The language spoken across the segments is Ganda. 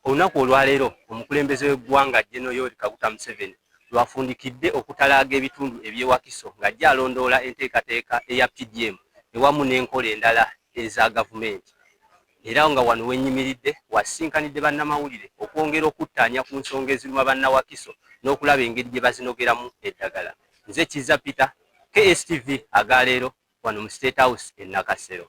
Olunaku olwaleero omukulembeze w'eggwanga General Yoweri Kaguta Museveni lwafundikidde okutalaaga ebitundu eby'ewakiso ng'ajja alondoola enteekateeka eya PDM ewamu n'enkola endala eza gavumenti. Era nga wano wennyimiridde wasinkanidde bannamawulire okwongera okuttaanya ku nsonga eziruma bannawakiso n'okulaba engeri gye bazinogeramu eddagala. Nze Kizza Peter, KSTV agaleero wano mu State House e Nakasero.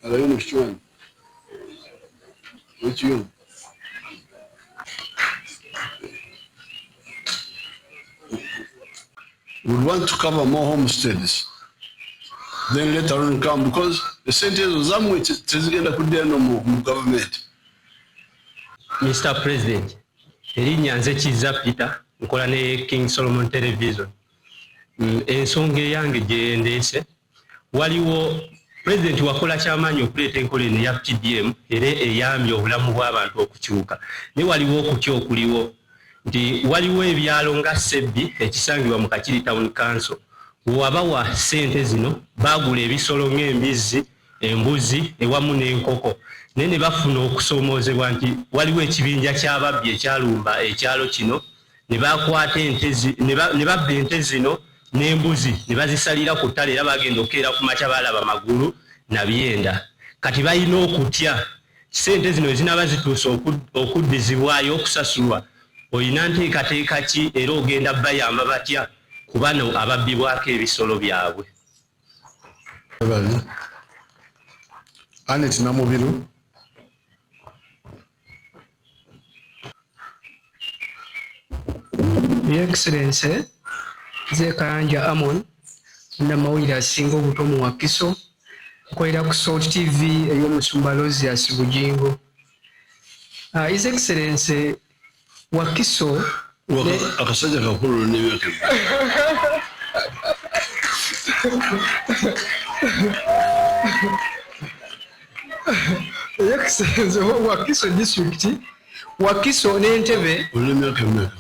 Which one? Which one? We want to cover more homesteads. Then later on come because the sentence was somewhere to no more government. Mr. President, erinnya nze Kizza Peter nkola ne King Solomon Television. Ensonga yange gye ndeese waliwo President wakola kyamaanyi okuleeta enkola eno ya PDM era eyambye obulamu bw'abantu okukyuka. Ne waliwo okutya okuliwo nti waliwo ebyalo nga Sebbi ekisangibwa mu Kakiri Town Council wabawa ssente zino baagula ebisolo ng'embizzi, embuzi ewamu n'enkoko naye ne bafuna okusoomoozebwa nti waliwo ekibinja ky'ababbi ekyalumba ekyalo kino ne bakwata ne babba ente zino n'embuzi ne bazisalira ku ttale era bagenda okukeera ku makya balaba magulu na byenda. Kati balina okutya ssente zino ezinaba zituuse okuddizibwayo okusasulwa olina nteekateeka ki era ogenda bayamba batya ku bano ababbibwako ebisolo byabwe. Anet Namubiru Your Excellency Nze Kayanja Amon Namawulire asinga obuto mu Wakiso nkolera ku Salt TV ey'Omusumba Rosias Bujingo. His Excellency Wakiso akasajja kakulu n'ebyake Your Excellency Wakiso District Wakiso n'Entebbe n'emyaka emeka.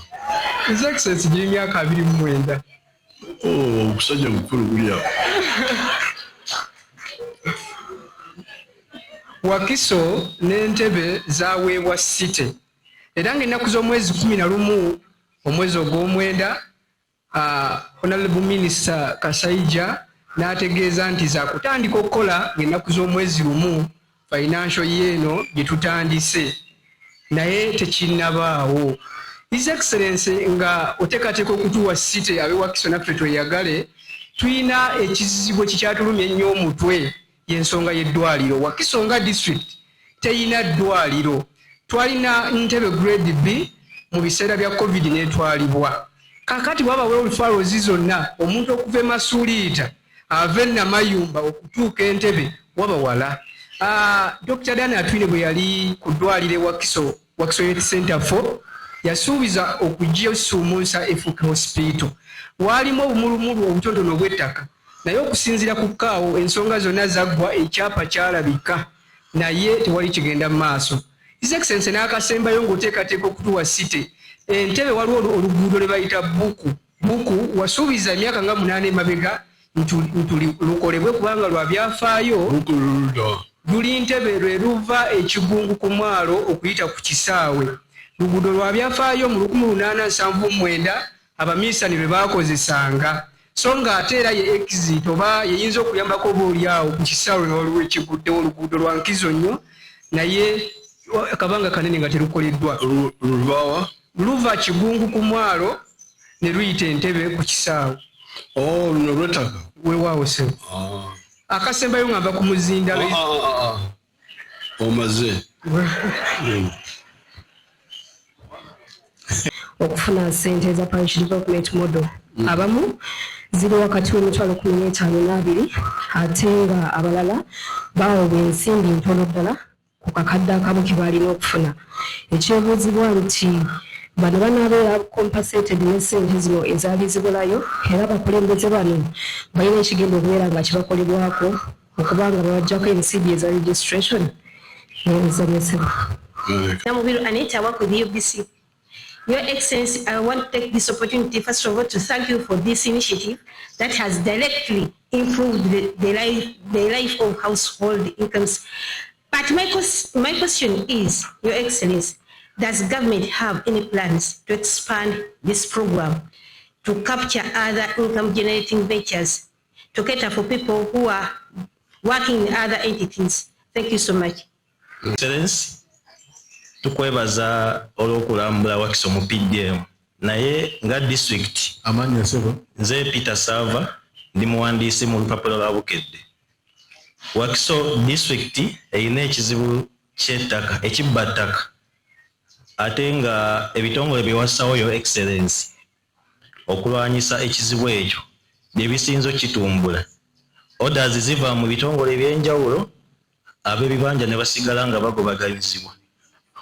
His Excellency giri myaka 29. Omusajja mukulu guli awo. Wakiso n'Entebbe zaaweebwa site era ng'ennaku z'omwezi 11 omwezi ogw'omwenda Honorable Minister Kasaija n'ategeeza nti zaakutandika okukola ng'ennaku z'omwezi 1 financial yeeno gye tutandise naye tekinnabaawo. His Excellency nga oteekateeka okutuwa site ab'e Wakiso naffe tweyagale tulina ekizibu ekikyatulumya ennyo omutwe y'ensonga y'eddwaliro. Wakiso nga district teyina ddwaliro. Twalina Ntebe grade B mu biseera bya COVID n'etwalibwa. Kakati bw'abaweewo olufalozi zonna omuntu okuva e Masuuliita ave Namayumba okutuuka Entebbe wabawala. Dr. Dana Atwine bwe yali ku ddwaliro e Wakiso Youth Center 4 yasuubiza okujja osuumunsa efuuke hospital. Waalimu obumulumulu obutonotono obw'ettaka naye okusinziira ku kaawo ensonga zonna zaggwa ekyapa kyalabika naye tewali kigenda mu maaso. His Excellency n'akasembayo ng'oteekateeka okutuwa site. Entebbe waliwo oluguudo lwe bayita buku wasuubiza emyaka nga 8 emabega lukolebwe kubanga lwa byafaayo. Luli Ntebbe lwe luva ekigungu ku mwalo okuyita ku kisaawe. Luguudo lwa byafaayo mu 1879 abaminsani lwe baakozesanga. So ng'ate era ye exit oba yeyinza okuyambako obaolyawo ku kisaawe waliwo ekiguddewo oluguudo lwa nkizo nnyo naye akabanga kanene nga terukoleddwa. Luva kigungu ku mwalo ne luyita Entebbe ku kisaawe. Luno lw'ettaka weewaawo se akasembayo nga nva ku muzinda omaze okufuna ssente za parish development model abamu ziri wakati w'emitwalo 15 ate nga abalala baawebwa ensimbi ntono ddala ku kakadde akamu ke balina okufuna. ekyebuuzibwa nti bano banaabeera compensated n'essente zino ezaali zibulayo era abakulembeze bano balina ekigenda okubeera nga kibakolebwako okubanga babajjako ensibi eza registration nezanyesebwa. Namubiru Anita, work with UBC. Your Excellency, I want to take this opportunity, first of all, to thank you for this initiative that has directly improved the life of household incomes. But my question is, Your Excellency, does government have any plans to expand this program to capture other income-generating ventures to cater for people who are working in other entities? Thank you so much. Excellency, tukwebaza olw'okulambula Wakiso mu PDM. Naye nga district amanya sebo nze Peter Sava ndi muwandiisi mu lupapula lwa Bukedde. Wakiso district erina ekizibu ky'ettaka ekibba ttaka ate nga ebitongole byewasawo Your Excellency okulwanyisa ekizibu ekyo bye bisinzo kitumbula. Orders ziva mu bitongole ebyenjawulo ab'ebibanja ne basigala nga bagobaganyizibwa.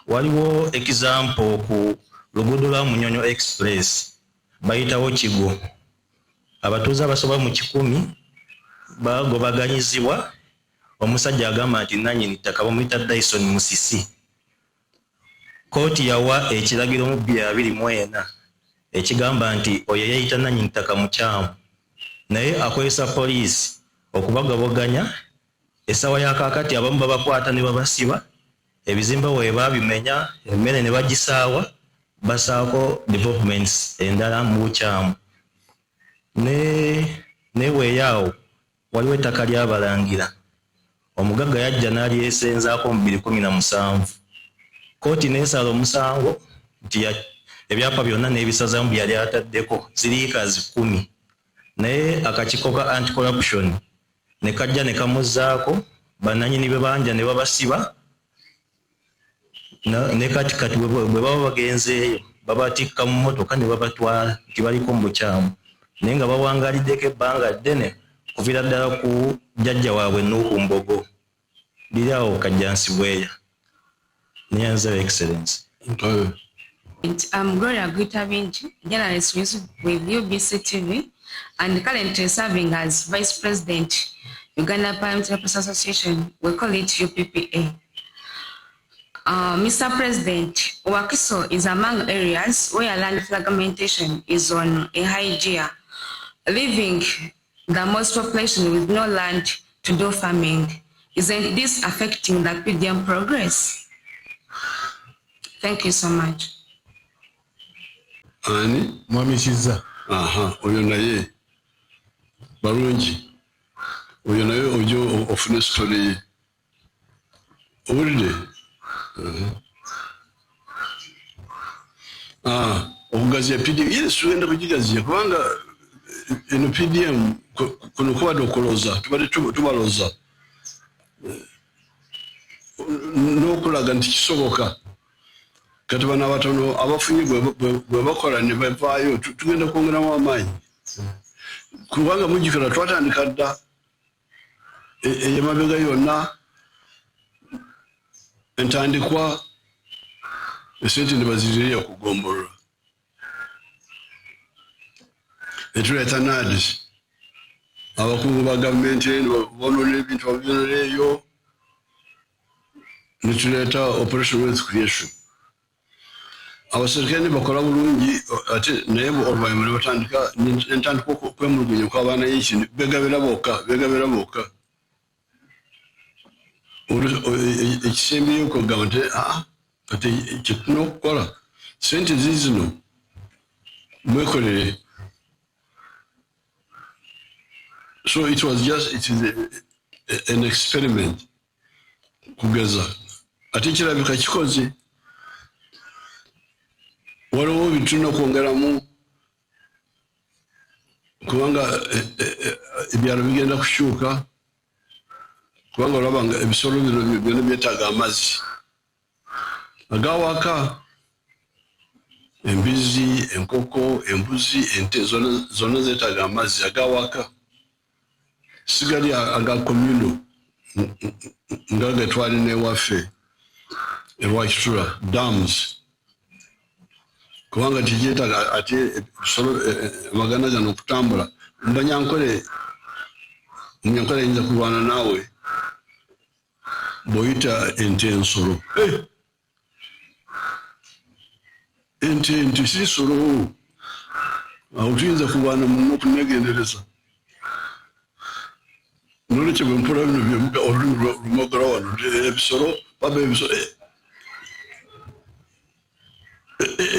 Waliwo example ku luguudo lwa Munyonyo Express bayitawo Kigo. Abatuuze abasoba mu 10 bagobaganyizibwa. Omusajja agamba nti nannyini ttaka bamuyita Dyson Musisi. Kooti yawa ekiragiro mu 2024 ekigamba nti oyo yayita nannyini ttaka mukyamu. Naye akozesa poliisi okubagaboganya. Esawa ya kakati abamu babakwata ne babasiba. Ebizimba we babimenya emmere ne bagisaawa basaako developments endala mu bukyamu. Ne weeyaawo waliwo ettaka ly'abalangira. Omugagga yajja n'alyesenzaako mu 2017. Kooti n'esala omusango nti ebyapa byonna n'ebisazamu byali ataddeko ziriikazi 10. Naye akakiiko ka anti-corruption ne kajja ne kamuzzaako bannannyini bebanja ne babasiba. Ne kati bwe baba bagenzeeyo babatikka mu mmotoka ne babatwala nti baliko mu bukyamu. Naye nga bawangaliddeko ebbanga ddene kuviira ddala ku jjajja waabwe Nuhu Mbogo. Liri awo Kajjansi Bweya. Nyanza Excellency. I'm Gloria Guitabinji, journalist with UBC TV and currently serving as Vice President, Uganda Parliamentary Press Association. We call it UPPA. Mr. President, Wakiso is among areas where land fragmentation is on a high gear, leaving the most population with no land to do farming. Isn't this affecting the PDM progress? Thank you so much. Ani? Mwami Shiza. Aha, oyo naye. Barungi. Oyo naye ojo ofune story. Owulidde? Okugaziya PDM, yes, tugenda kugigaziya kubanga eno PDM kuno kubadde okuloza, tubadde tubaloza n'okulaga nti kisoboka. Kati bano abatono abafunye bwe bakola ne bavaayo tugenda kwongeramu amaanyi. Kubanga mujjukira twatandika dda ey'emabega yonna entandikwa esente ne bazizirira kugombolola. Etuleeta NADS abakungu ba gavumenti bonola ebintu babibonera eyo ne tuleeta Operation Wealth Creation. Abaserikale bakola bulungi ate naye oluvannyuma ne batandika entandikwa okwemulugunya kw'abaana y'eki begabira bokka. Ekisembeyo okugamba nti kati kyetulina okukola sente zizino mwekolere. So it is an experiment kugeza ate kirabika kikoze. Waliwo bitulina okwongeramu kubanga ebyalo bigenda kukyuka kubanga olaba nga ebisolo bino byonna byetaaga amazzi agawaka. Embizi, enkoko, embuzi, ente zonna zeetaaga amazzi agawaka. Sigali aga communal nga ge twalina ewaffe. Wakitura dams kubanga tijeta ate solo magana gano kutambula mbanyankole inza kulwana nawe boyita ente ensolo ente si solo awutinza kulwana mu kunegendereza noleke bwe mpula bino byemuga olulimi lumogera wano ebisolo baba ebisolo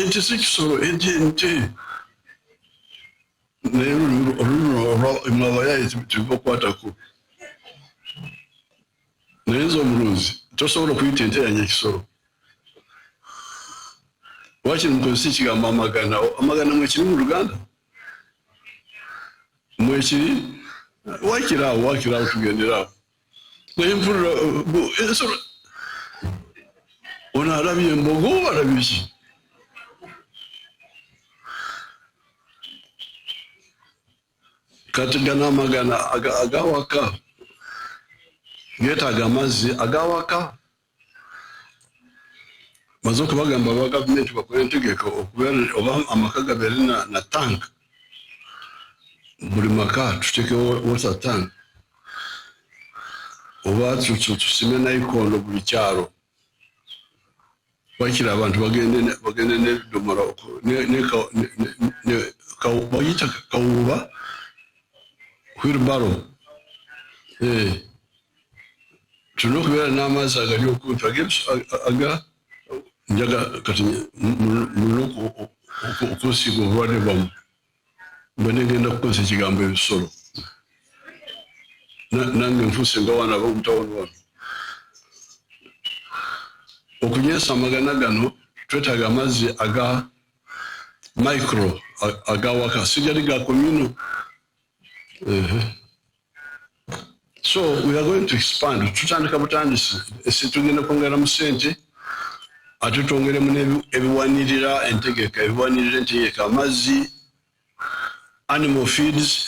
ente si kisolo ente naye olulimi yaye tibakwatako naye nze omulunzi tosobola okuyita ente yange ekisolo wakiri mukozesa ekigambo amagana mwekiri mu Luganda mwekiri wakiraawo tugenderawo naye mpulira ensolo ono alabye embogo oba alabye ki kati gano amagana agawaka geetaaga amazzi agawaka maze okubagamba aba gavumenti bakole entegeka okubeera oba amaka gabeere na tank buli maka tuteekewo water tank oba tusime nayikondo buli kyalo wakira abantu bagende n'ebidomola bayita kawuba wheelbarrow tulina okubeera n'amazzi agali okumpi njaga kati mulina okusiiga obulwadde bwamu mbe negenda kukozesa ekigambo ebisolo nange nfuuse nga wana ab'omutawoni wano okunywesa amagana gano twetaaga amazzi aga micro agawaka sigali ga communal. So we are going to expand. Tutandika butandisi tugenda kwongera mu ssente ate twongeremu ebiwanirira entegeka amazzi animal feeds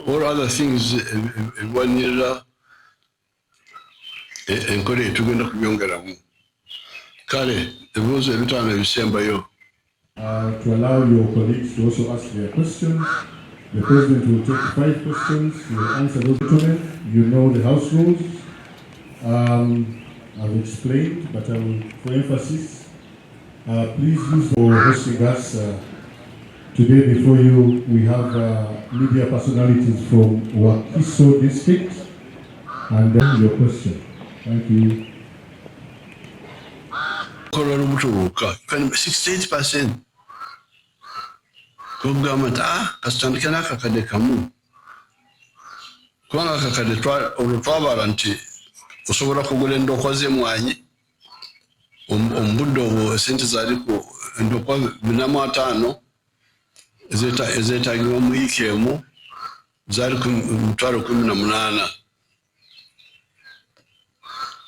all other things ebiwanirira enkole tugenda kubyongeramu kale ebibuuzo ebitaano ebisembayo. To allow your colleagues to also ask their questions. The President will take 5 questions. You will answer those questions. You know the House rules. I've explained, but I will, for emphasis, please use for hosting us. Today before you, we have media personalities from Wakiso district. And then your question. Thank you. 68%. Government kasitandika n'akakadde kamu kubanga akakadde olwetwabala nti osobola kugula endokwa z'emmwanyi omubudde obwo esente zaaliku endokwa 45 ezeetaagibwa mu wiiki emu zaali ku mitwalo 18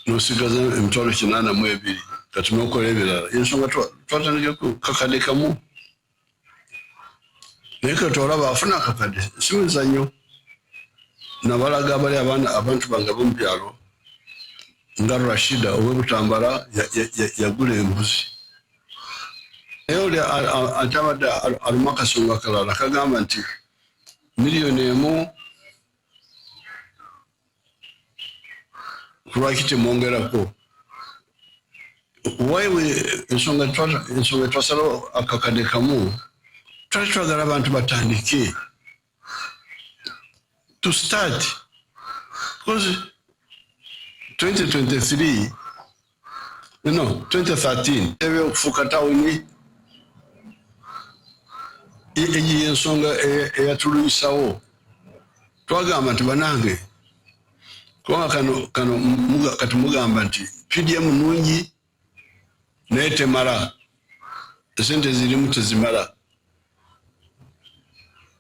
n'osigaza emitwalo 82 kati n'okola ebirala ensonga twatandika ku kakadde kamu naye kati olaba afuna akakadde siweza nnyo nabalaga abali abantu bange b'omu byalo nga Rashida ow'Ebutambala yagula embuzi naye oli ate abadde alumu akasonga akalala kagamba nti $1,000,000 kulwaki temwongerako ensonga twasalawo akakadde kamu twali twagala abantu batandike to start because 2013 ebe okufuuka tawuni egiyo ensonga eyatuluyisawo twagamba nti banange kubanga kati mugamba nti PDM nungi naye temala esente zirimu tezimala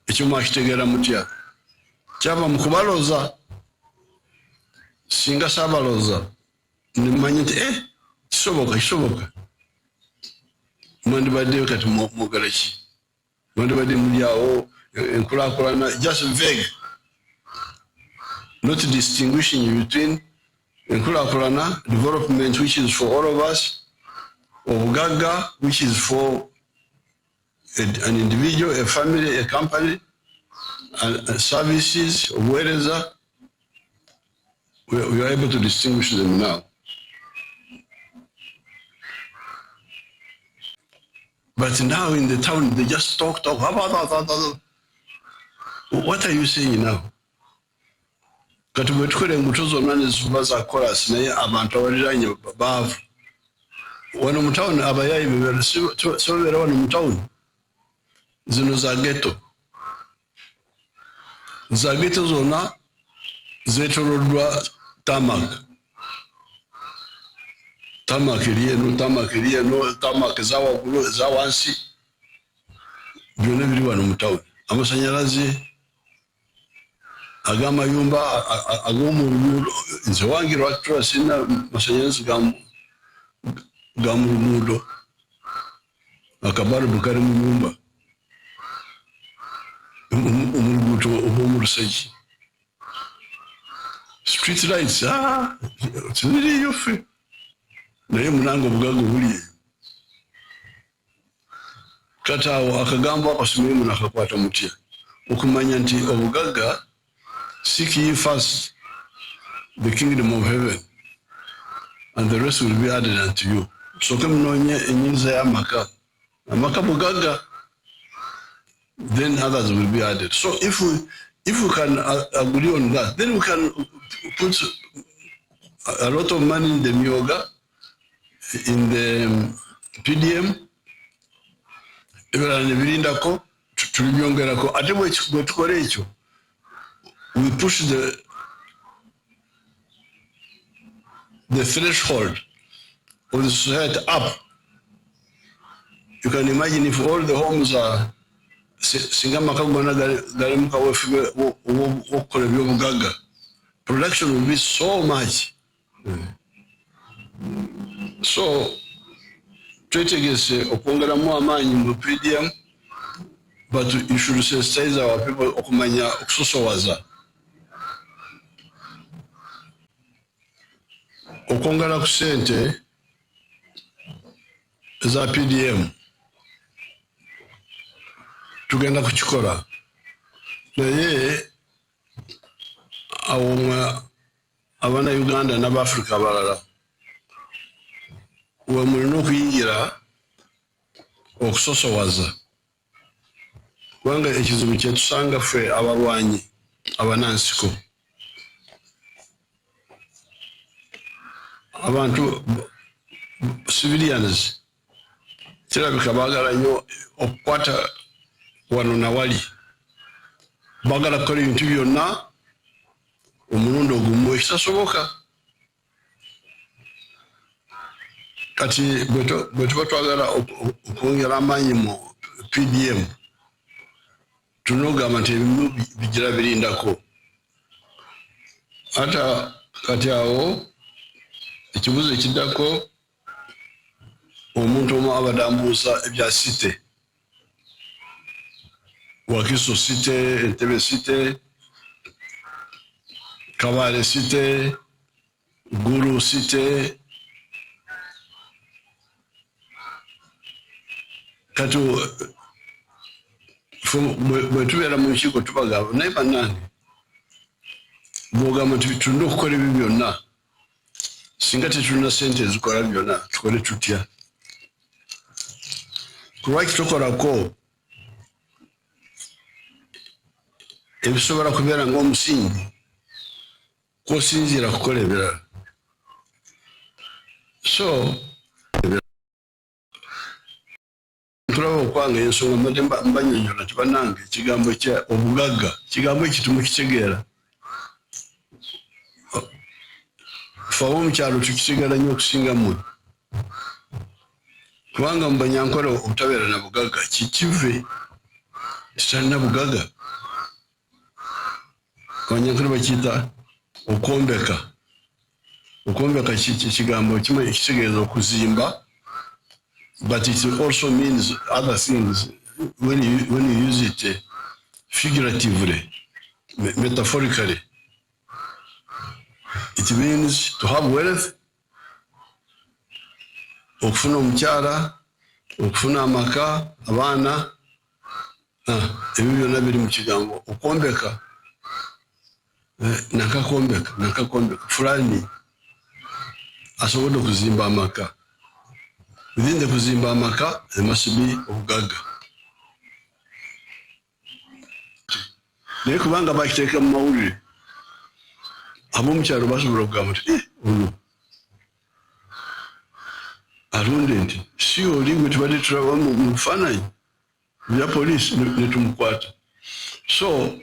ekyo mwakitegeera mutya kyava mu kubaloza singa saabaloza nimanyi nti kisoboka mwandibadde kati mwogala ki mwandibadde mulyawo enkulaakulana just vague not distinguishing between enkulaakulana development which is for all of us obugagga which is for an individual, a family, a company, and services, wherever we are able to distinguish them now. But now in the town, they just talk. What are you saying now? Kati bwetukole ngutozo nane zubaza chorus naye abantu abaliranye baavu. Wano mu town abayayi bebera sobera wano mu town. Zino za ghetto. Za ghetto zona zetolodwa tamak. Tamak iliye no tamak za wansi. Byonna biri wano mu town. Amasanyalaze agama yumba agomu nze wangi lwatula sina masanyalaze gamu mudo akabaru bukari mu nyumba umuluguto obumurusaji street lights tiri yofe naye munango bugago buli katawo akagamba akasumye mun akakwata mutya okumanya nti obugaga seek ye first the kingdom of heaven and the rest will be added unto you. So kemunonye enyinza ya amaka bugaga, then others will be added. So if we can agree on that, then we can put a lot of money in the myoga, in the PDM, we push the threshold of the society up. You can imagine if all the homes are production will be so much. So, twetegese okwongera mu amaanyi mu PDM, but you should sensitize our people okumanya okusosowaza. Okwongera ku ssente za PDM tugenda kukikola naye awo abana Uganda n'Abafrika abalala we mulina okuyingira okusosowaza kubanga ekizibu kyetusanga ffe abalwanyi abanansiko abantu civilians kirabika baagala nnyo okukwata wano na wali baagala kukola ebintu byonna omulundi ogumu ekitasoboka kati bwe tuba twagala okwongera amaanyi mu PDM tunogamba nti ebimu bigira birindako ata kati awo ekibuzo ekiddako omuntu omu abadde ambuuza ebya site Wakiso site, Entebbe site, Kabale site, Gulu site. Kati bwe tubeera mu nkiiko tubagamba naye bannange bw'ogamba nti tulina okukola ebyo byonna singa tetulina ssente ezikola byonna tukole tutya kulwaki tukolako ebisobola kubeera ng'omusingi kw'osinziira kukola ebirala so tulaba okwanga ensonga mbadde mbanyonyola nti bannange ekigambo kya obugagga kigambo ekitumu kitegeera fe ab'omukyalo tukisigala nnyo okusinga mmwe kubanga mu banyankole obutabeera na bugagga kikive titalina bugagga abanyankole bakiyita okwombeka kigambo kimu ekitegeeza okuzimba but it also means other things when you use it figuratively, metaphorically. It means to have wealth, okufuna omukyala, okufuna amaka, abaana, ebyo byonna biri mu kigambo. Okwombeka, nakakombeka, fulani asobodde okuzimba amaka. Within the kuzimba amaka, there must be obugaga. Naye kubanga bakiteeka mu mawulire, ab'omukyalo basobola okugamba nti ono alonde nti si oli gwe tubadde tulaba mu bifaananyi bya poliisi ne tumukwata. So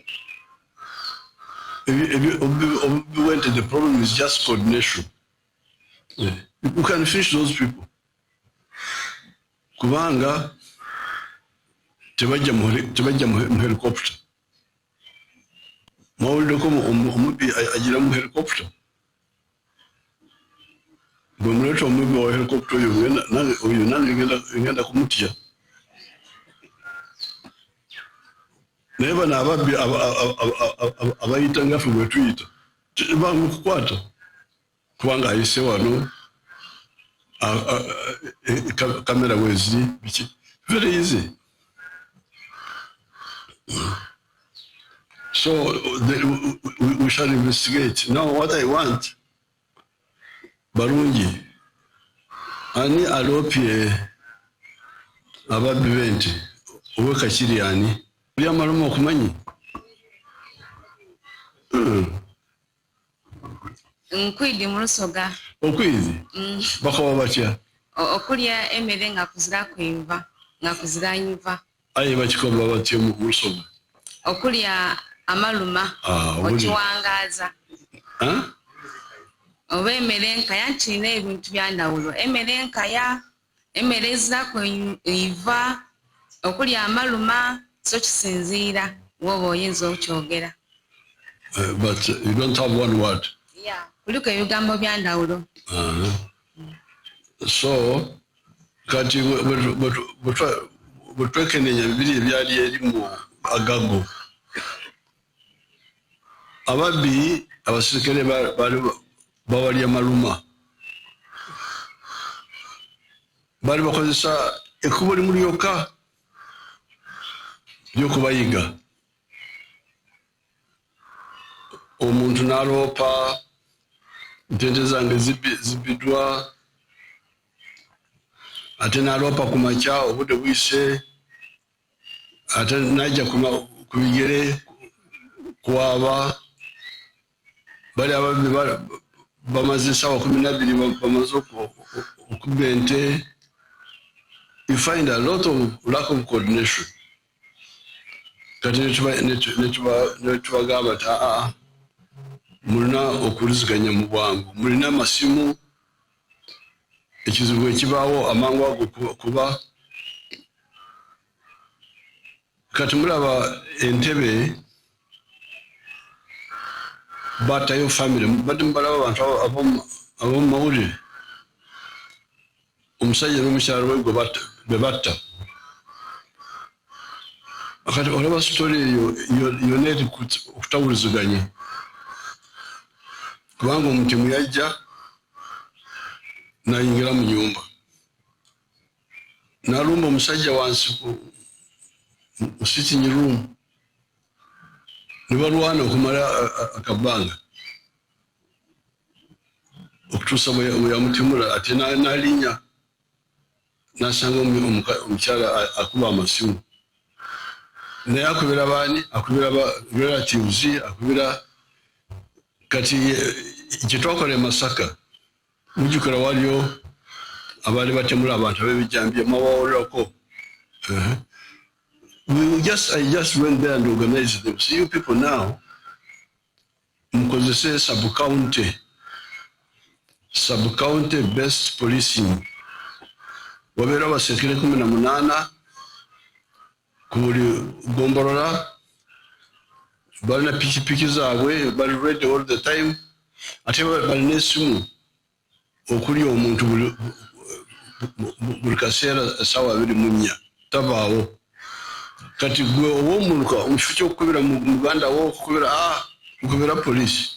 the problem is just coordination. You can finish those people. Kubanga tebajja mu helicopter. Mawuliddeko omubbi agira mu helicopter. Bwe muleeta omubbi wa helicopter oyo nange ngenda kumutya. Naye bano ababbi abayita ngaffe bwe tuyita bamukukwata kubanga ayise wano kamera weziri biki. Very easy. So we shall investigate. Now what I want, Barungi, ani alopye ababbi benti oweka kiri ani byamaluma okumanyi. Nkwidi mu Lusoga. Okwidi? Bakoba batya? Okulya emmere nga kuzira kwenva, nga kuzira nyiva. Aye bakikoba batya mu Lusoga? Okulya amaluma, okiwangaaza. Oba emmere enkaya kirina ebintu bya ndawulo. Emmere enkaya, emmere ezira kwenva, okulya amaluma, so kisinziira woba oyinza okyogera. But you don't have one word. Yeah, kuliko ebigambo bya ndawulo. So kati bwe twekenneenya bibiri ebyali eri mu agago, ababbi abasirikale bawalya maluma bali bakozesa ekkubo limu lyokka ly'okubayiga. Omuntu n'aloopa ntente zange zibbiddwa, ate n'aloopa ku makya obudde buyise, ate n'ajja ku bigere kwaba. Bali ababbi bamaze essaawa 12 bamaze okubba ente. You find a lot of lack of coordination. Kati netubagamba nti mulina okuwuliziganya mu bwangu, mulina amasimu, ekizibu ekibaawo amangu ago kuba. Kati mulaba Entebbe batayo family, badde mubalaba abantu ab'omu mawulire, omusajja n'omukyala we be batta. Kati olaba sitori eyo yonna eri okutawuliziganya, kubanga omutemu yajja n'ayingira mu nyumba n'alumba omusajja wansi mu sitting room, ne balwana okumala akabbanga okutuusa bwe yamutimula. Ate n'alinnya n'asanga omukyala akuba amasimu, naye akubira baani? Akubira relatives, akubira. Kati kye twakola e Masaka mujjukira waliyo abaali batemula abantu ab'ebijambiya mwabawulirako. I just went there and organized them. See you people now, mkozese sub-county based policing. Wabeera abasekere 18 ku buli gombolola, balina pikipiki zaabwe, bali ready all the time. Ate balina essimu okulya omuntu buli kaseera sawa 24 tabaawo kati gwe ow'omuluka omukifo ky'okukubira mu Uganda okukubira poliisi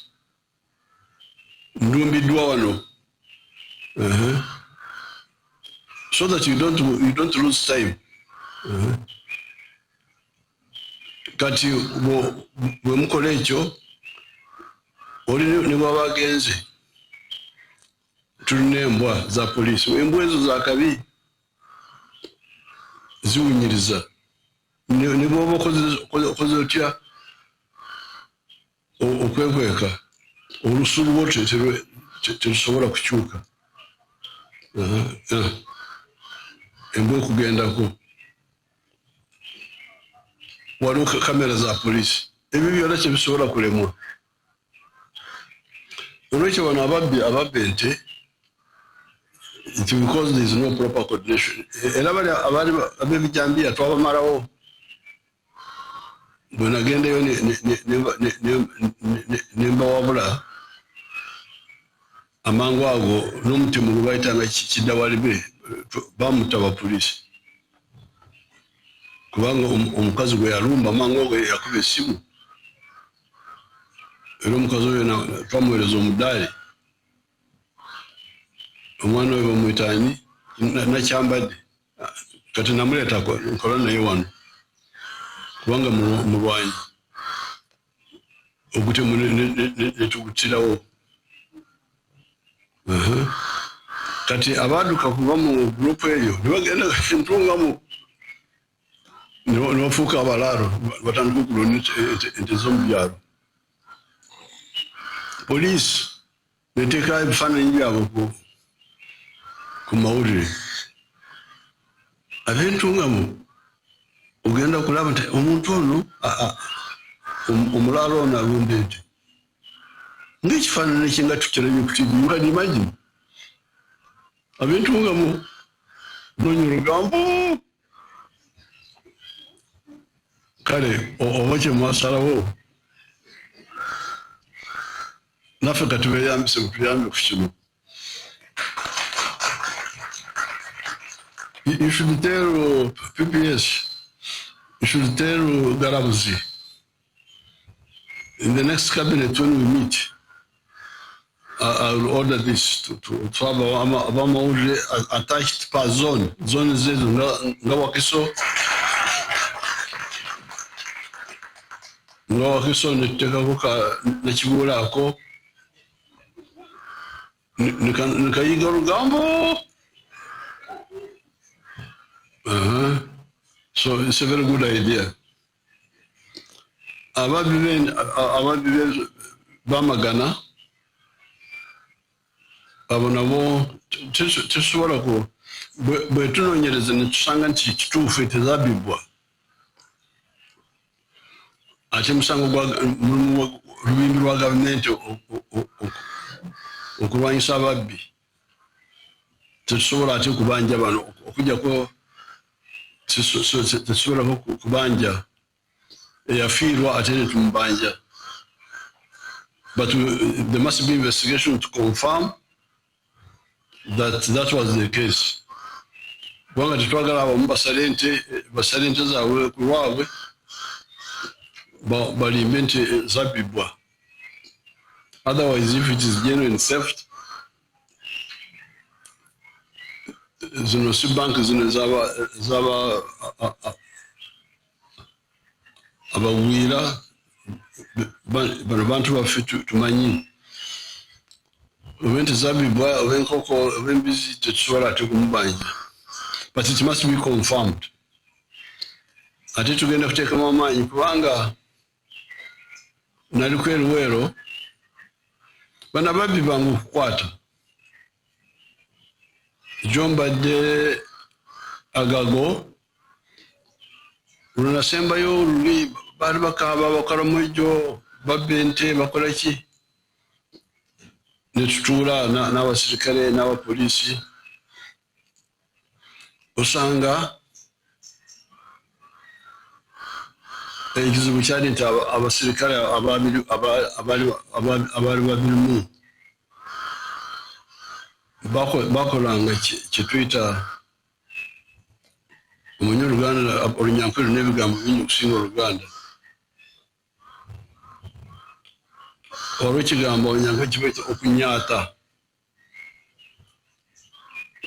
ndumbiddwa wano so that you don't lose time kati bwe mukola ekyo oli ne bw'aba agenze tulina embwa za poliisi embwa ezo za kabi ziwunyiriza ne bw'oba okoze otya okwekweka olusu lwo terusobola kukyuka embwa okugendako waliwo kamera za poliisi ebyo byonna kyebisobola kulemwa olwekyo bano ababbi ente because there is no proper coordination era bali ab'ebijambiya twabamalawo bwe nagendeyo nembawabula amangu ago n'omutima gwe bayitanga kiddawalibe bamutta abapoliisi kubanga omukazi gwe yalumba amangu ago yakuba essimu era omukazi oyo twamuweereza omudaali omwana oyo bamuyitaani nakyambadde kati namuleeta nkola naye wano kubanga mulwanyi ogutemu netugutirawo kati abadduka kuva mu gurupu eyo nebagenda ntungamu nebafuuka abalaalo batandika okulonda ente z'omu byalo poliisi neteeka ebifaananyi byabwe ku mawulire ab'entungamu ogenda kulaba nti omuntu ono omulaalo ono alumba ente ng'ekifaananyi ekinga tukirabye ku TV you can imagine ab'entungamu noonya olugambo kale oba kyemwasalawo naffe katubeyambise butuyambe ku kino you should tell PPS you should tell Garabuzi in the next cabinet when we meet I will order this to have abamawulire attached per zone zezo nga Wakiso netutekako nekibuulako nikayiga olugambo. So it's a very good idea. Ababbi bamagana abo nabo tetusobola ku bwe tunoonyereza ne tusanga nti kituufu tezabbibwa ate musango mulimu lubimbi lwa gavumenti okulwanyisa ababbi tetusobola ate kubanja bano okujjako tetusobola kubanja eyafiirwa ate netumubanja. But there must be investigation to confirm that was the case. Kubanga tetwagala abamu basale ente zaabwe ku lwabwe balimbe nti zabbibwa. Otherwise, if it is genuine theft, zino si banki zino zaba abagwira bano bantu baffe tumanyi oba nti zabbibwa oba enkoko oba embizi tetusobola ate kumubanja, but it must be confirmed. Ate tugenda kuteekamu amaanyi kubanga naliko eruweero bano ababbi bangu okukwata. Jombadde Agago lunasembayo luli baali bakaaba bakalamoijo babba ente bakola ki netutuula n'abasirikale n'abapoliisi osanga ekizibu kyali nti abasirikale abaali babirimu bakolanga kituyita Umunyarwanda Olunyankole n'ebigambo bingi okusinga Oluganda. Olw'ekigambo Olunyankole kiba okunyaata.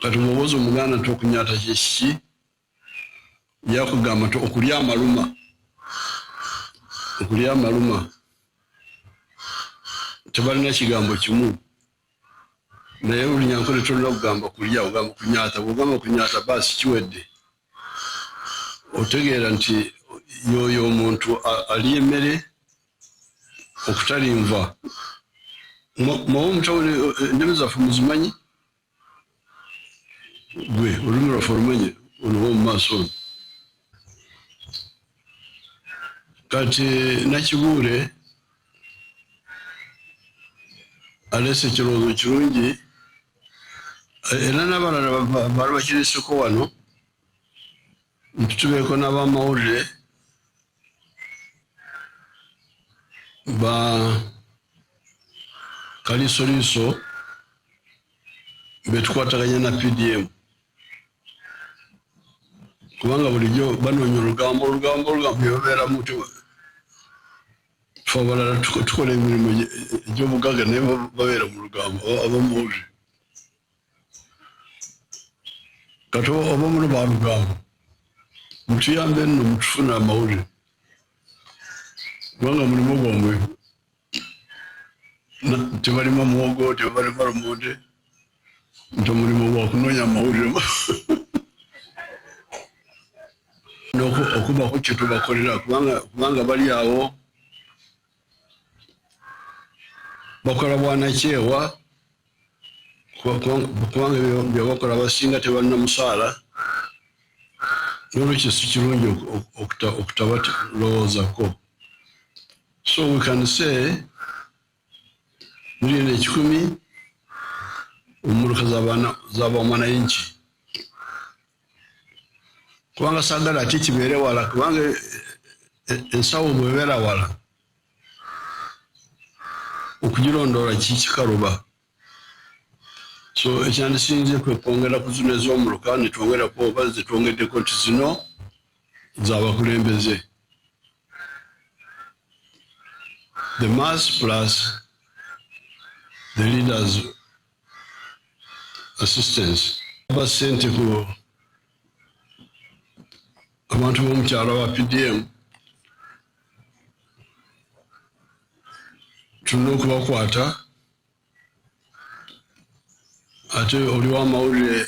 Kati mubuuza Omuganda nti okunyaata kyeki yakugamba nti okulya amaluma. Okulya amaluma tebalina kigambo kimu. Naye Olunyankole tolina kugamba kulya, ogamba kunyaata. Bw'ogamba kunyaata baasi kiwedde. Otegeera nti yoyo omuntu ali emmere okutali nva. Mwawe omutawuli endimi zaffe muzimanyi? Gwe olulimi lwaffe olumanyi oluwa mu maaso ono. Kati Nakibuule aleese ekirowoozo kirungi era n'abalala baali bakireeseko wano nti tubeeko n'abamawulire ba kaliisoliiso betukwataganya na PDM. Kubanga bulijjo banoonya olugambo byebabeeramu fe abalala tukola emirimu egy'obugagga naye babeera mu lugambo abamawulire. Kati oba muno ba lugambo mutuyambe nno mutufuna amawulire kubanga mulimu gwamwe tebalima muwogo tebalima lumonde nti omulimu gwakunoonya amawulire okubako kye tubakolera kubanga bali awo bakola bwanakyewa kubanga byebakola basinga tebalina musaala n'olwekyo si kirungi okutabalowoozaako. So we can say milioni 10 omuluka z'abamwananchi kubanga saagala ate kibeere wala kubanga ensawo bw'ebeera wala okugirondoola kikaluba. So ekyandisinze kwe kwongera ku zino ez'omuluka ne twongerako oba zetwongeddeko nti zino z'abakulembeze. The mass plus the leaders assistance. Aba ssente ku abantu b'omukyalo wa PDM tulina okubakwata ate oli w'amawulire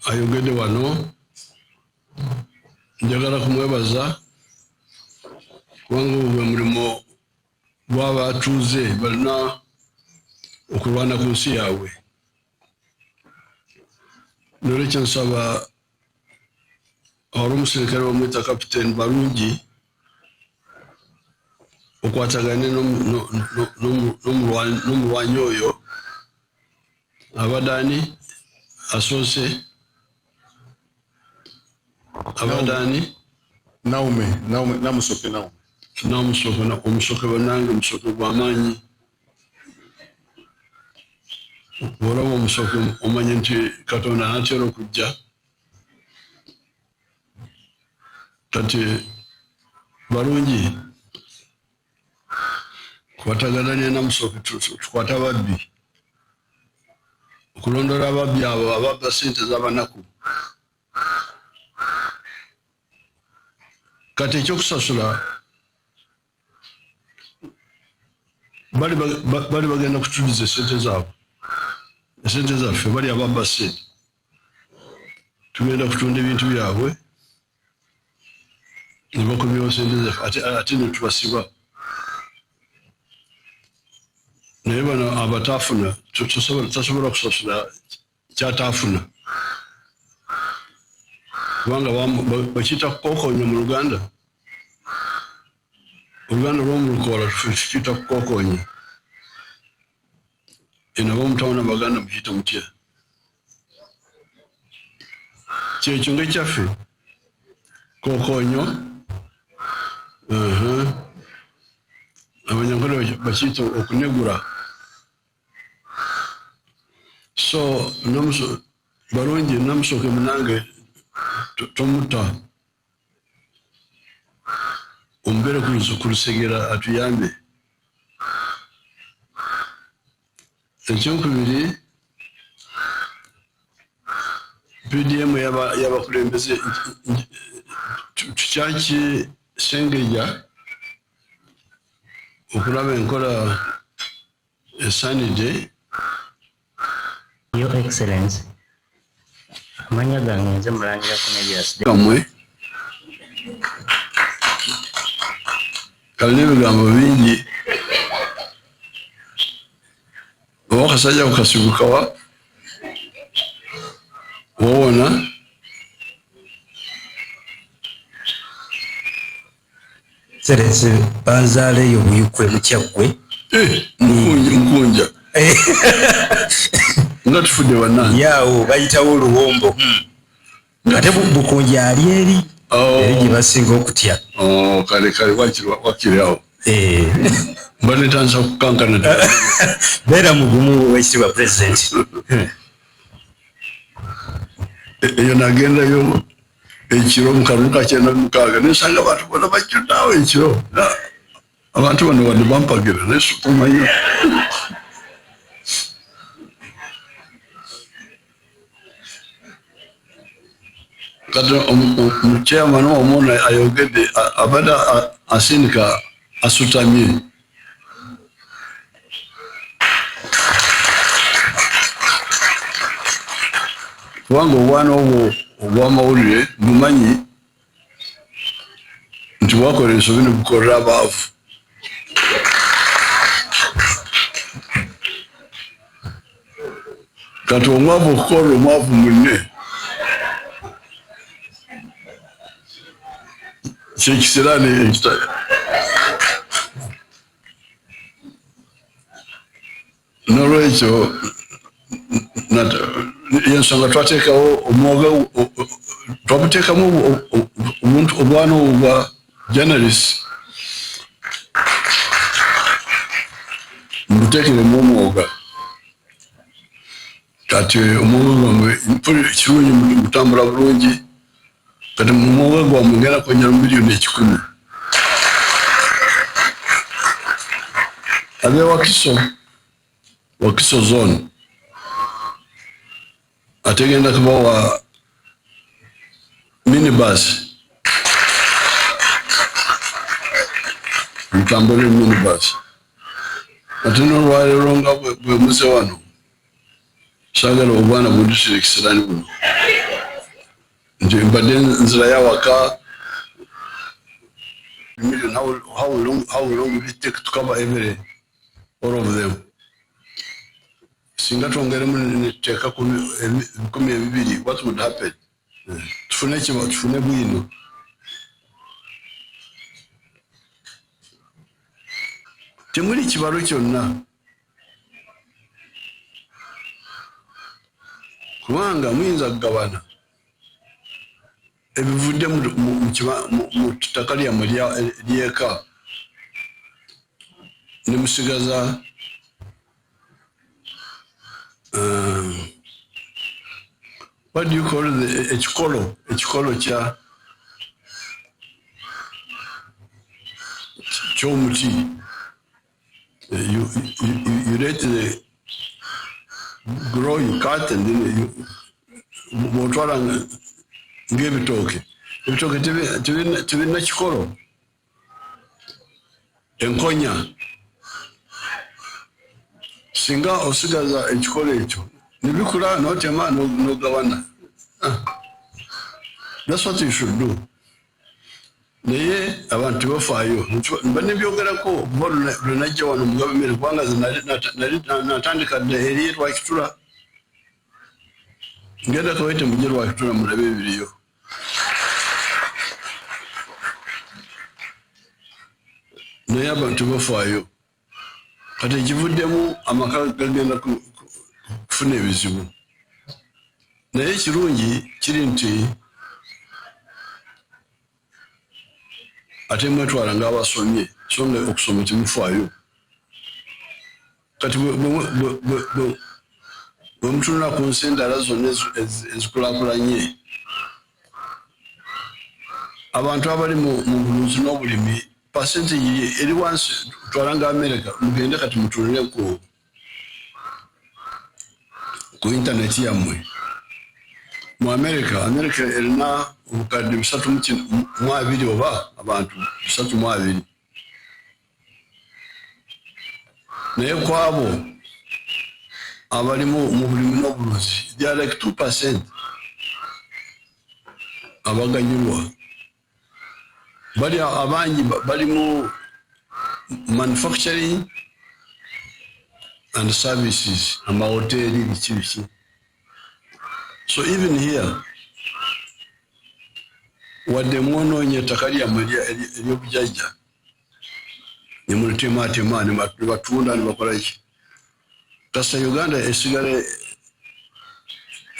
ayogedde wano njagala kumwebaza kubanga obwo bwe mulimo gw'abatuuze balina okulwana ku nsi yaabwe. N'olwekyo nsaba awali omuserikale bamwita kapiteeni Balungi okwatagane n'omulwanyi oyo abadani asoose abadani Naume omusoke banange omusoke gw'amaanyi. Bw'olaba omusoke omanye nti Katonda anaatera okujja. Kati Balungi kwatagana ne namusoke tukwate ababbi okulondoola ababbi abo ababba ssente z'abanaku. Kati ekyokusasula bali bagenda kutuliza esente zaabwe, esente zaffe bali ababba ssente tugenda kutunda ebintu byabwe ne bakomyewo sente zaffe ate ne tubasiba. Naye bano abataafuna tasobola kusasula kyataafuna kubanga bakiyita kukookonya mu Luganda. Oluganda olw'omulukoola tukiyita kukookonya. Nabo omutawona Baganda mukiyita mutya? Kyekyo ng'ekyaffe kookonyo. Abanyankole bakiyita okunegura. So namuso barungi namusoke munange tomuta umbere kulusegera atuyambe. Ekyokubiri PDM yabakulembeze tukyaki sengeja okulaba enkola esanide. Your Excellency, amanya gange nze mulangira Cornelius kamwe kalina ebigambo bingi wakasajja kukasibukawa wawona Excellency bazaaleyo buyukwe mukyagwe nkunja nga tufudde bannange yaawo bayitawo oluwombo ate bukunja ali eri gye basinga okutya kale wakiriawo mbadde ntandisa kukankana beera mugumu wekitiibwa pulezidenti. eyo nagendayo ekiro mu kalulu ka 96 nesanga abantu bona bajjuddeawo ekiro abantu bano wadde bampagira nesukumanyo kati omuchairman omuna ayogedde abadde asindika asutamye kubanga obwana obwo obwamawulire bumanyi nti bwakola ensobi ne bukolera abaavu. Kati omwavu okukola omwavu munne kyekisera nekitaya nolwekyo yensonga twateekawo omwoga twabuteekamu omuntu obwana obwo bwa journalist mbuteekeremu omwoga kati omwoga gwamwe kirungi mutambula bulungi kati mu mwoga gwamwe ngenda kwenjera miliyoni 100 abe wakiso zone ategenda kubawa minibus mutambule minibus ate n'olwaleero nga bwe muze wano saagala obwana bundisira ekisirani buno nti mbadde nzira yawaka million how long will it take to cover all of them. Singa twongeremu neteeka 12 what would happen? Tufune bwino. Temuli kibalo kyonna kubanga muyinza kugabana ebivudde mu ttaka lyammwe lyeka ne musigaza what do you call it? Ekikolo ky'omuti. You let the grow, you cut, and then you botwala ng'ebitooke tebirina kikolo enkonya singa osigaza ekikolo ekyo nebikula notema nogabana. That's what you should do. Naye abantu bafaayo mba nebyogerako lwenajja wano mu gavumenti kubanga natandika dda eri Lwakitula ngenda kawete mujje Lwakitula mulabe ebiriyo. Naye abantu bafaayo kati ekivuddemu amaka gagenda kufuna ebizibu. Naye ekirungi kiri nti ate mwetwala ng'abasomye so nga okusoma temufaayo. Kati bwemutunula ku nsi endala zonna ezikulaakulanye abantu abali mu bulunzi n'obulimi percentage eri wansi twalanga America mugende kati mutunule ku internet yammwe mu America erina obukadde 3.2 oba abantu 3.2 naye kwabo abali mu bulimi n'obulunzi they are like 2% abaganyulwa bali abangi bali mu manufacturing and services amahoteli biki. So even here wadde mwononye ettaka lyammwe ery'obujajja ne mulitemaatema ne batunda ne bakola ki kasa Uganda esigale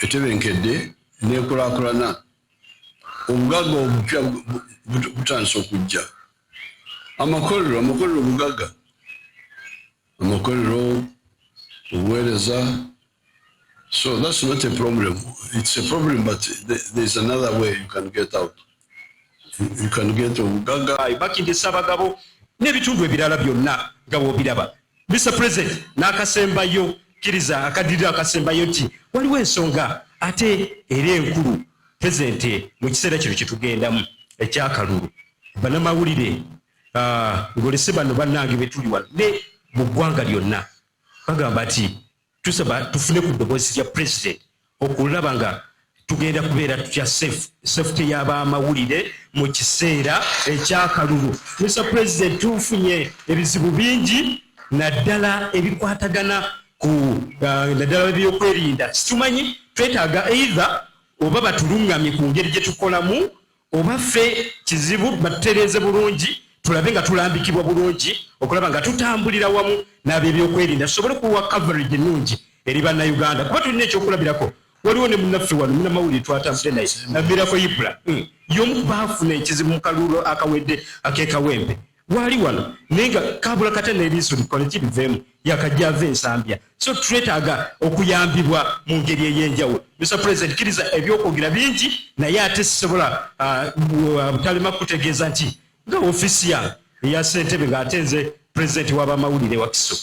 etebenkedde n'ekulaakulana obugagga obupya butandise okujja amakolero obugagga amakolero obuweereza. So that's not a problem. It's a problem, but there's another way you can get out. You can get obugagga bakindisa abagabo n'ebitundu ebirala byonna nga bw'obiraba. Mr. President n'akasembayo kiriza akadirira akasembayo nti waliwo ensonga ate era enkulu President mu kiseera kino kitugendamu ekyakalulu banamawulire ng'olese bano bannange betuli wano ne mu ggwanga lyonna bagamba nti tusaba tufune ku ddoboozi lya President okulaba nga tugenda kubeera tutya safety y'abamawulire mu kiseera ekyakalulu. Mr. President tufunye ebizibu bingi naddala ebikwatagana ku naddala ebyokwerinda situmanyi twetaaga either oba batulungamye ku ngeri gye tukolamu oba ffe kizibu batutereeze bulungi tulabe nga tulambikibwa bulungi okulaba nga tutambulira wamu n'ab'ebyokwerinda tusobole kuwa coverage ennungi eri bannayuganda kuba tulina ekyokulabirako. Waliwo ne munnaffe wano munnamawulire twatambudde naye nabbirako Ibra y'omu ku baafuna ekizibu mu kalulu akawedde ak'ekawempe wali wano naye nga kabula kata n'eriiso likole kiriveemu yakajja ava ensambya. So twetaaga okuyambibwa mu ngeri ey'enjawulo. Mr. President kiriza ebyokwogera bingi naye ate sisobola butalema kutegeeza nti nga ofiisi yange eya ssentebe ng'ate nze President w'abamawulire Wakiso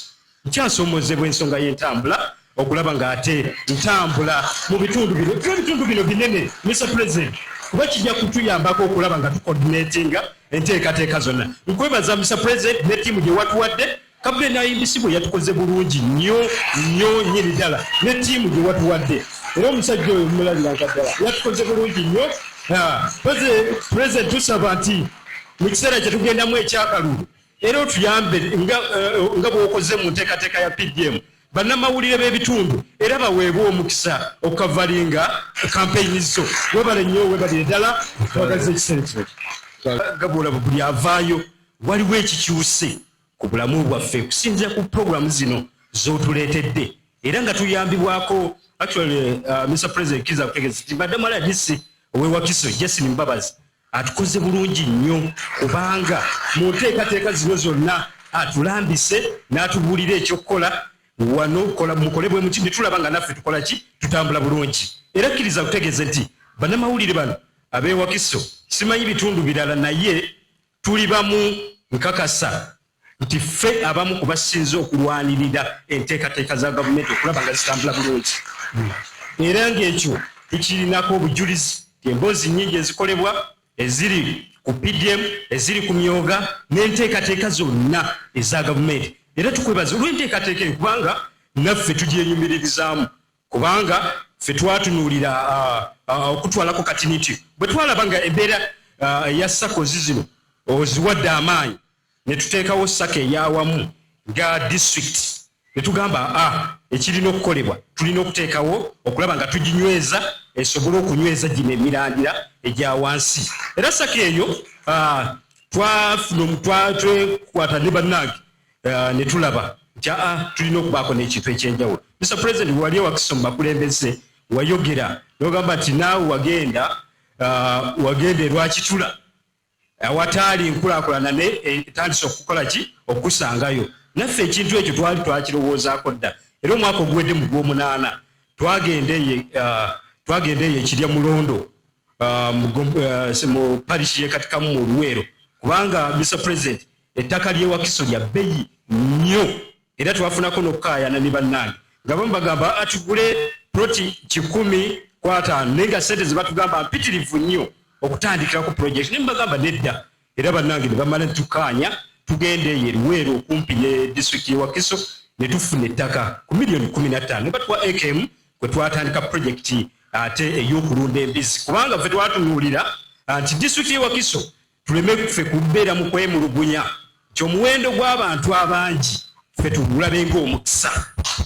nkyasoomozebwa ensonga y'entambula okulaba ng'ate ntambula mu bitundu bino binene Mr. President kuba kijja kutuyambako okulaba nga tucoordinatinga enteekateeka zonna. Nkwebaza Mr. President ne ttiimu gye watuwadde kabule nayimbisibwe yatukoze bulungi nnyo nnyini ddala ne ttiimu gye watuwadde era omusajja oyo mulabira nkaddala yatukoze bulungi nnyo. President tusaba nti mu kiseera kye tugendamu ekyakalulu era otuyambe nga bw'okoze mu nteekateeka ya PDM bannamawulire b'ebitundu era baweebwa omukisa okukavalinga kampeyini zo. Webale nnyo webalire ddala twagaza ekiseera kino gaboolaba buli avaayo waliwo ekikyuse ku bulamu bwaffe kusinziira ku puroguramu zino z'otuleetedde era nga tuyambibwako. Actually Mr. President kiriza kutegeeza nti madamu aladisi ow'e Wakiso Jason Mbabazi atukoze bulungi nnyo kubanga mu nteekateeka zino zonna atulambise n'atubuulira ekyokukola wano mukole bwe muti tulaba nga naffe tukola ki tutambula bulungi. Era kkiriza kutegeeza nti bannamawulire bano ab'e Wakiso simanyi bitundu birala naye tuli bamu nkakasa nti ffe abamu kubasinza okulwanirira enteekateeka za gavumenti okulaba nga zitambula bulungi. Era ng'ekyo tukirinako obujulizi emboozi nnyingi ezikolebwa eziri ku PDM eziri ku myoga n'enteekateeka zonna eza gavumenti. Era tukwebaza olw'enteekateeka eyo kubanga naffe tugyenyumirizaamu kubanga ffe twatunuulira okutwalako katiniti bwe twalaba nga embeera eya sakozi zino oziwadde amaanyi ne tuteekawo saka ey'awamu nga district ne tugamba ekirina okukolebwa tulina okuteekawo okulaba nga tuginyweza esobole okunyweza gino emirandira egya wansi. Era saka eyo twekwata ne bannange ne tulaba nti tulina okubaako n'ekintu ekyenjawulo. Mr. President wali Wakiso mu bakulembeze wayogera n'ogamba nti naawe wagenda erwakitula awataali enkulaakulana ne etandise okukola ki okusangayo. Naffe ekintu ekyo twali twakirowoozaako dda era omwaka oguwedde mu Gw'omunaana twagendeye kirya mulondo mu parish ye katikamu mu Luweero kubanga Mr President ettaka lye Wakiso lya bbeeyi nnyo era twafunako n'okukaayana ne bannange nga bambagamba atugule proti 10.5 nenga sente ze batugamba mpitirivu nnyo okutandikira ku project ne mbagamba nedda era bannange ne bamala tukaanya tugendeye Luweero okumpi ne district ye Wakiso ne tufuna ettaka ku million 15 ne batwa AKM kwe twatandika project ate ey'okulunda embizi kubanga ffe twatunuulira nti district ye Wakiso tuleme ffe kubeera mu kwemulugunya ky'omuwendo gw'abantu abangi ffe tugulabe ng'omukisa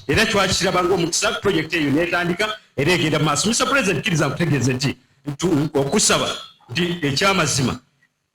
era twakiraba ng'omukisa project eyo netandika era egenda mu maaso. Mr President kkiriza nkutegeeze nti okusaba nti ekyamazima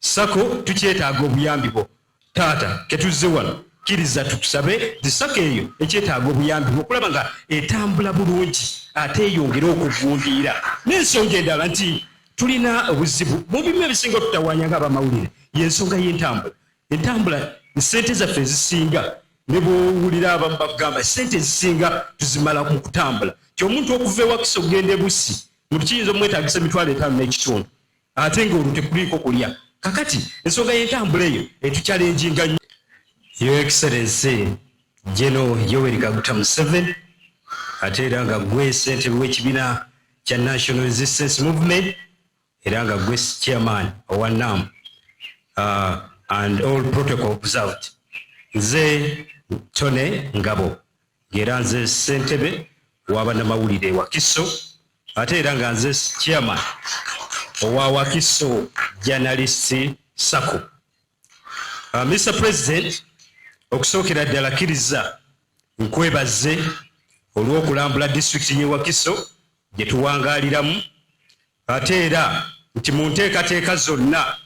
sako tukyetaaga obuyambi bwo taata ketuzze wano kkiriza tukusabe nti sako eyo ekyetaaga obuyambi bwo okulaba nga etambula bulungi ate eyongera okuvundiira n'ensonga endala nti tulina obuzibu mu bimu ebisinga tutawanya ng'abamawulire y'ensonga y'entambula ssente zaffe ezisinga ne bw'owulira abamu bagamba ssente ezisinga tuzimala mu kutambula ky'omuntu okuva eWakiso okugenda e Bussi mu kiyinza omwetaagisa 5.5 ate ng'olwo tekuliiko kulya kakati ensonga y'entambula eyo etukyalenjinga nnyo. Your Excellency General Yoweri Kaguta Museveni ate era nga gwe ssentebe w'ekibiina kya National Resistance Movement era nga gwe chairman owa NAM and all protocol observed. Nze Tone Ngabo ng'era nze ssentebe w'abanamawulire Wakiso ate era nga nze chairman owa Wakiso Journalist Sacco. Mr President okusookera ddala kkiriza nkwebaze olw'okulambula district ye Wakiso gye tuwangaaliramu ate era nti mu nteekateeka zonna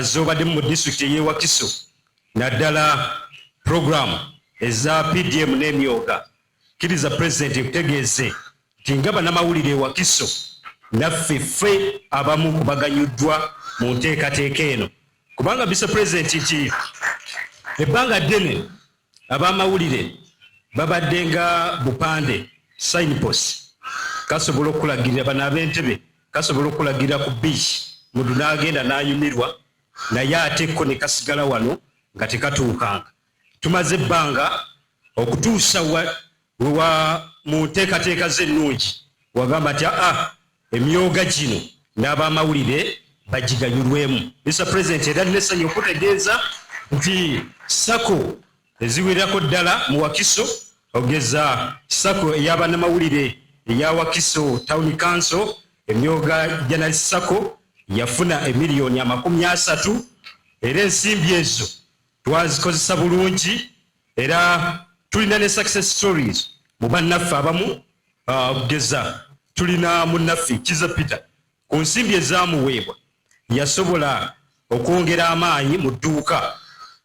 z'obaddemu mu district ye Wakiso naddala program eza PDM n'emyoga kkiriza President nkutegeeze nti nga bannamawulire Wakiso naffe ffe abamu kubaganyuddwa mu nteekateeka eno kubanga Mr President nti ebbanga ddene abamawulire babadde nga bupande signpost kasobola okulagirira bano ab'entebe kasobola okulagirira ku beach mudu n'agenda n'anyumirwa naye ate ko ne kasigala wano nga tekatuukanga tumaze ebbanga okutuusa mu nteekateeka z'ennungi wagamba nti emyoga gino n'abamawulire bagiganyulwemu. Mr President era nessanyu okutegeeza nti sako eziwererako ddala mu Wakiso ogeza sako ey'abannamawulire eya Wakiso Town Council emyoga Journalist Sacco yafuna emiliyoni 30 era ensimbi ezo twazikozesa bulungi era tulina ne success stories mu bannaffe abamu ogeza tulina munnaffe Kiza Peter ku nsimbi ezaamuweebwa yasobola okwongera amaanyi mu dduuka.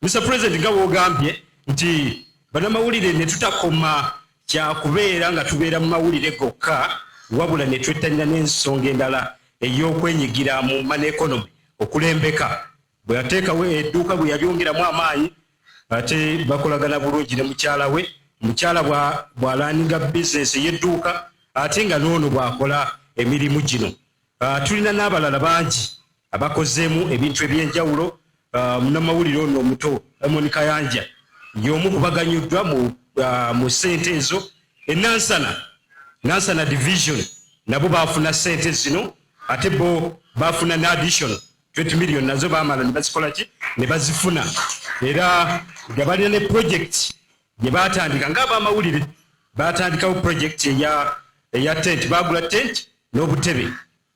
Mr President nga bw'ogambye nti bannamawulire ne tutakoma kyakubeera nga tubeera mu mawulire gokka wabula ne twettanira n'ensonga endala ey'okwenyigira mu man economy okulembeka bwe yateekawo edduuka bwe yalyongeramu amaanyi ate bakolagana bulungi ne mukyala we mukyala bw'alaaninga bizinesi ey'edduuka ate nga n'ono bw'akola emirimu gino. Tulina n'abalala bangi abakozeemu ebintu eby'enjawulo. Munnamawulire ono omuto Amoni Kayanja y'omu kubaganyuddwa mu ssente ezo. Nansana division nabo baafuna ssente zino ate bo baafuna ne additional 20 million nazo baamala ne bazikola ki ne bazifuna era nga balina ne project gye baatandika ng'abamawulire baatandikawo project eya tent baagula tent n'obutebe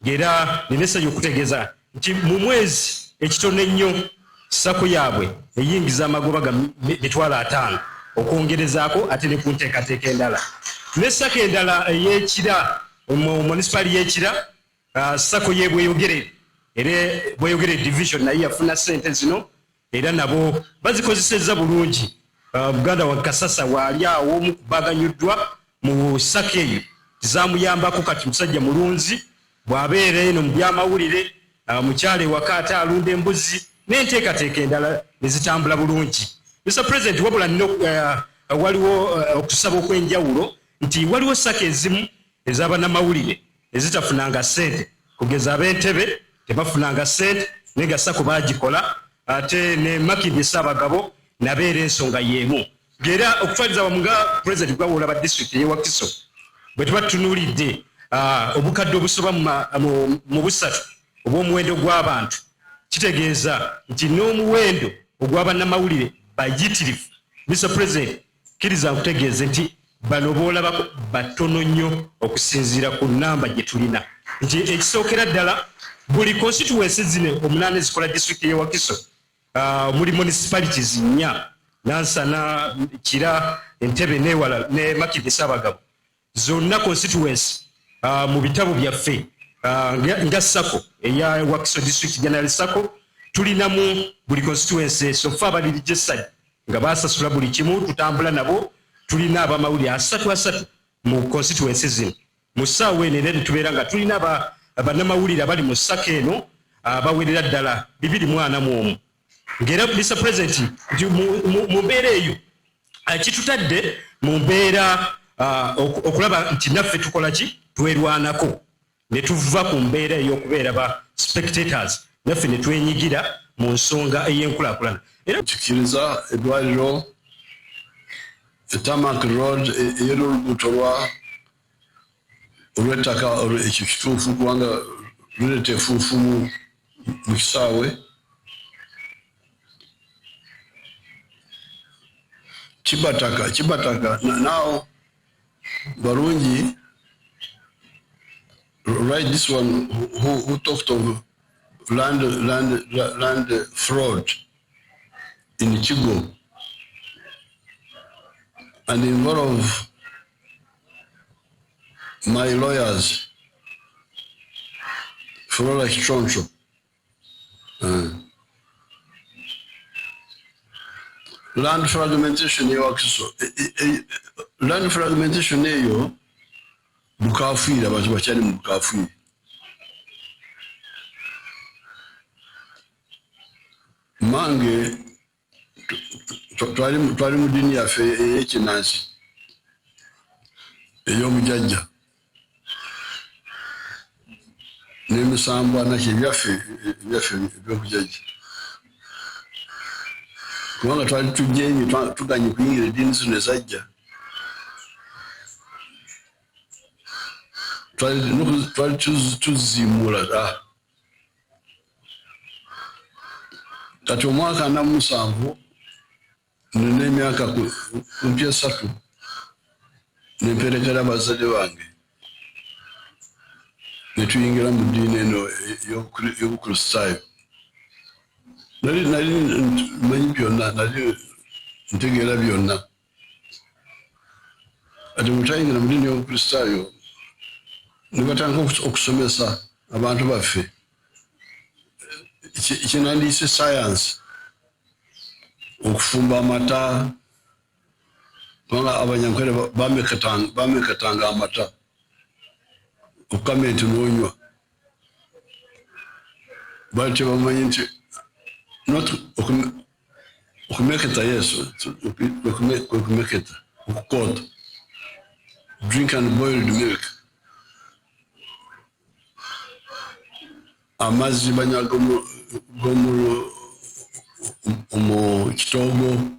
era nenessanyu okutegeeza nti mu mwezi ekitono ennyo sako yaabwe eyingiza amagoba ga 5 okwongerezaako ate ne ku nteekateeka endala ne sako endala ey'ekira mu municipal y'ekira sako y'ebweyogere era bweyogere division naye yafuna ssente zino era nabo bazikozesezza bulungi. Buganda wa Kasasa waali awo omu kubaganyuddwa mu sako eyo zaamuyambako kati musajja mulunzi bw'abeera eno mu byamawulire mukyala ewaka ate alunda embuzi n'enteekateeka endala ne zitambula bulungi. Mr President wabula waliwo okusaba okw'enjawulo nti waliwo saka ezimu ez'abannamawulire ezitafunanga ssente kugeza ab'entebe tebafunanga ssente naye nga sako baagikola ate ne Makindye Ssaabagabo nabeera ensonga y'emu ng'era okutwaliza wamu nga pulezidenti gwawula ba disitulikiti ey'e Wakiso bwe tuba tutunuulidde obukadde obusoba mu busatu obw'omuwendo gw'abantu kitegeeza nti n'omuwendo ogw'abannamawulire bayitirivu. Mr. President, kkiriza nkutegeeze nti bano boolabako batono nnyo okusinziira ku nnamba gye tulina nti ekisookera ddala buli constituency zino 8 ezikola disitulikiti y'e Wakiso muli municipalities 4 Nansana, Kira, Entebbe n'ewala ne Makindye Ssaabagabo zonna constituency mu bitabo byaffe nga Sako eya Wakiso District General Sako tulinamu buli constituency so far bali registered nga basasula buli kimu tutambula nabo tulina abamawulire 3 mu constituency zino mu ssaawa eno era tubeera nga tulina bannamawulire abali mu Sako eno abawerera ddala 241 ng'era Mr. President mu mbeera eyo kitutadde mu mbeera okulaba nti naffe tukola ki twerwanako ne tuva ku mbeera ey'okubeera ba spectators naffe ne twenyigira mu nsonga ey'enkulaakulana era tukiriza eddwaliro Tamak Road ey'olubuto olw'ettaka ekyo kituufu kubanga luleeta effuufu mu kisaawe Chibataka now Barungi right this one who talked of land fraud in Chigo and involve my lawyers Flora Choncho land fragmentation eyo Wakiso land fragmentation eyo bukafuira abantu bakyali mu bukafuira mange twali mu dini yaffe ey'ekinansi ey'omujjajja n'emisambo anaki ebyaffe eby'obujjajja kubanga twali tujjenye tuganye kuyingira eddiini zino ezajja twali tuzimuula kati omwaka 47 nina emyaka kumpi 3 nemperekera bazadde bange netuyingira mu ddiini eno y'obukristaayo nali manyi byonna nali ntegeera byonna ati mutayingira mu ddiini y'obukristaayo ne batandika okusomesa abantu baffe kinandiise science okufumba amata kubanga abanyankwere bamekatanga amata okukamenti n'onywa bali tebamanyi nti not okumeketa yesu okumeketa okukota drink and boiled milk amazzi banywa gomu kitoogo